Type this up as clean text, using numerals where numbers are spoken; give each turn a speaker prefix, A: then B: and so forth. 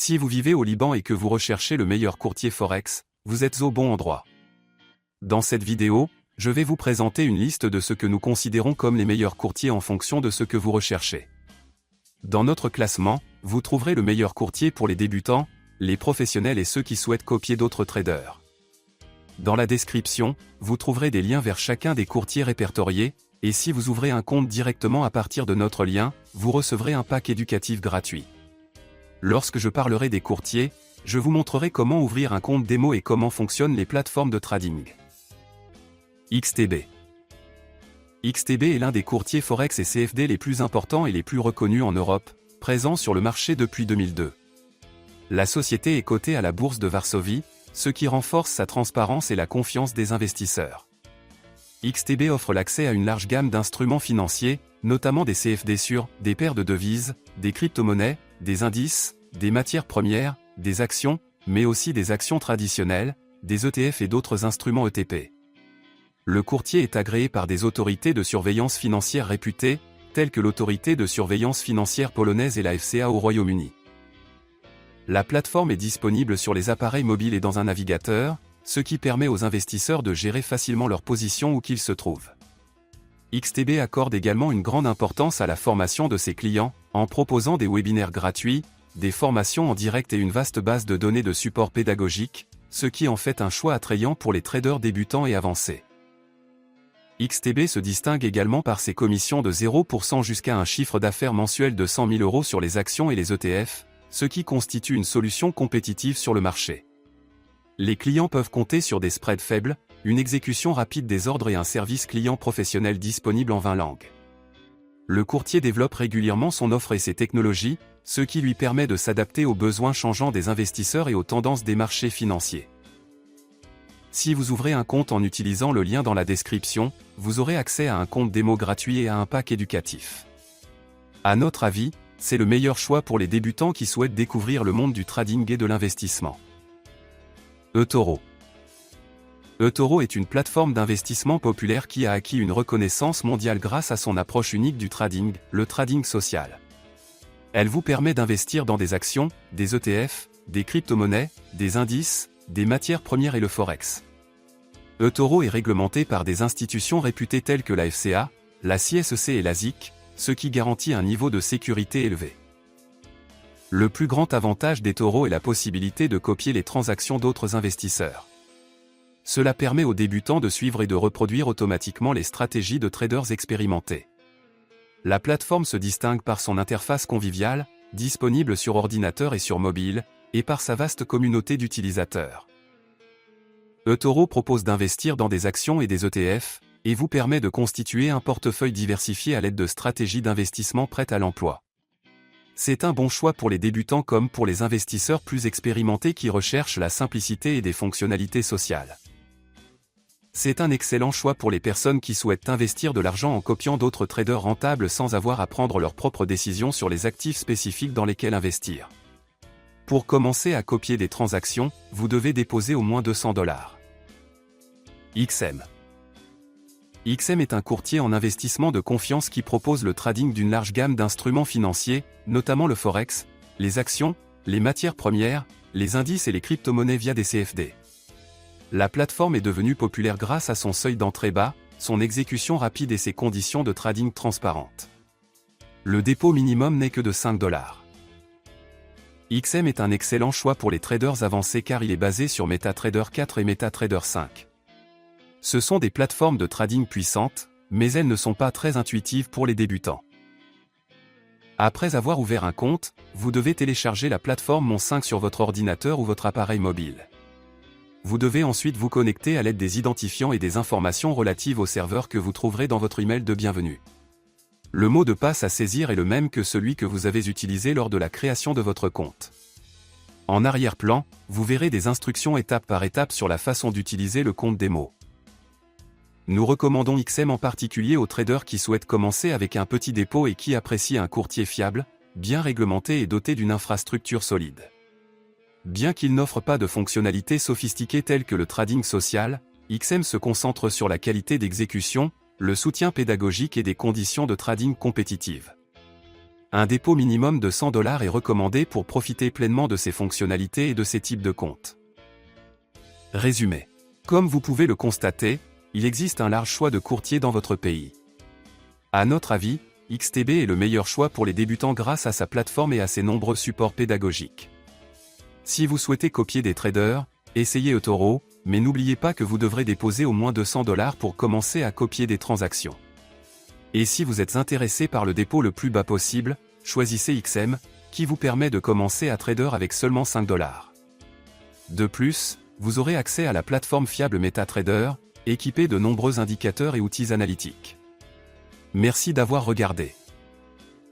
A: Si vous vivez au Liban et que vous recherchez le meilleur courtier Forex, vous êtes au bon endroit. Dans cette vidéo, je vais vous présenter une liste de ce que nous considérons comme les meilleurs courtiers en fonction de ce que vous recherchez. Dans notre classement, vous trouverez le meilleur courtier pour les débutants, les professionnels et ceux qui souhaitent copier d'autres traders. Dans la description, vous trouverez des liens vers chacun des courtiers répertoriés, et si vous ouvrez un compte directement à partir de notre lien, vous recevrez un pack éducatif gratuit. Lorsque je parlerai des courtiers, je vous montrerai comment ouvrir un compte démo et comment fonctionnent les plateformes de trading. XTB. XTB est l'un des courtiers Forex et CFD les plus importants et les plus reconnus en Europe, présent sur le marché depuis 2002. La société est cotée à la bourse de Varsovie, ce qui renforce sa transparence et la confiance des investisseurs. XTB offre l'accès à une large gamme d'instruments financiers, notamment des CFD sur des paires de devises, des crypto-monnaies, des indices, des matières premières, des actions, mais aussi des actions traditionnelles, des ETF et d'autres instruments ETP. Le courtier est agréé par des autorités de surveillance financière réputées, telles que l'autorité de surveillance financière polonaise et la FCA au Royaume-Uni. La plateforme est disponible sur les appareils mobiles et dans un navigateur, ce qui permet aux investisseurs de gérer facilement leur position où qu'ils se trouvent. XTB accorde également une grande importance à la formation de ses clients, en proposant des webinaires gratuits, des formations en direct et une vaste base de données de support pédagogique, ce qui en fait un choix attrayant pour les traders débutants et avancés. XTB se distingue également par ses commissions de 0% jusqu'à un chiffre d'affaires mensuel de 100 000 € sur les actions et les ETF, ce qui constitue une solution compétitive sur le marché. Les clients peuvent compter sur des spreads faibles, une exécution rapide des ordres et un service client professionnel disponible en 20 langues. Le courtier développe régulièrement son offre et ses technologies, ce qui lui permet de s'adapter aux besoins changeants des investisseurs et aux tendances des marchés financiers. Si vous ouvrez un compte en utilisant le lien dans la description, vous aurez accès à un compte démo gratuit et à un pack éducatif. À notre avis, c'est le meilleur choix pour les débutants qui souhaitent découvrir le monde du trading et de l'investissement. eToro. eToro est une plateforme d'investissement populaire qui a acquis une reconnaissance mondiale grâce à son approche unique du trading, le trading social. Elle vous permet d'investir dans des actions, des ETF, des crypto-monnaies, des indices, des matières premières et le Forex. eToro est réglementé par des institutions réputées telles que la FCA, la CSEC et la SIC, ce qui garantit un niveau de sécurité élevé. Le plus grand avantage d'eToro est la possibilité de copier les transactions d'autres investisseurs. Cela permet aux débutants de suivre et de reproduire automatiquement les stratégies de traders expérimentés. La plateforme se distingue par son interface conviviale, disponible sur ordinateur et sur mobile, et par sa vaste communauté d'utilisateurs. eToro propose d'investir dans des actions et des ETF, et vous permet de constituer un portefeuille diversifié à l'aide de stratégies d'investissement prêtes à l'emploi. C'est un bon choix pour les débutants comme pour les investisseurs plus expérimentés qui recherchent la simplicité et des fonctionnalités sociales. C'est un excellent choix pour les personnes qui souhaitent investir de l'argent en copiant d'autres traders rentables sans avoir à prendre leurs propres décisions sur les actifs spécifiques dans lesquels investir. Pour commencer à copier des transactions, vous devez déposer au moins 200 $. XM. XM est un courtier en investissement de confiance qui propose le trading d'une large gamme d'instruments financiers, notamment le Forex, les actions, les matières premières, les indices et les crypto-monnaies via des CFD. La plateforme est devenue populaire grâce à son seuil d'entrée bas, son exécution rapide et ses conditions de trading transparentes. Le dépôt minimum n'est que de 5 $. XM est un excellent choix pour les traders avancés car il est basé sur MetaTrader 4 et MetaTrader 5. Ce sont des plateformes de trading puissantes, mais elles ne sont pas très intuitives pour les débutants. Après avoir ouvert un compte, vous devez télécharger la plateforme Mon5 sur votre ordinateur ou votre appareil mobile. Vous devez ensuite vous connecter à l'aide des identifiants et des informations relatives au serveur que vous trouverez dans votre email de bienvenue. Le mot de passe à saisir est le même que celui que vous avez utilisé lors de la création de votre compte. En arrière-plan, vous verrez des instructions étape par étape sur la façon d'utiliser le compte démo. Nous recommandons XM en particulier aux traders qui souhaitent commencer avec un petit dépôt et qui apprécient un courtier fiable, bien réglementé et doté d'une infrastructure solide. Bien qu'il n'offre pas de fonctionnalités sophistiquées telles que le trading social, XM se concentre sur la qualité d'exécution, le soutien pédagogique et des conditions de trading compétitives. Un dépôt minimum de $100 est recommandé pour profiter pleinement de ces fonctionnalités et de ces types de comptes. Résumé. Comme vous pouvez le constater, il existe un large choix de courtiers dans votre pays. À notre avis, XTB est le meilleur choix pour les débutants grâce à sa plateforme et à ses nombreux supports pédagogiques. Si vous souhaitez copier des traders, essayez eToro, mais n'oubliez pas que vous devrez déposer au moins $200 pour commencer à copier des transactions. Et si vous êtes intéressé par le dépôt le plus bas possible, choisissez XM, qui vous permet de commencer à trader avec seulement $5. De plus, vous aurez accès à la plateforme fiable MetaTrader, équipée de nombreux indicateurs et outils analytiques. Merci d'avoir regardé.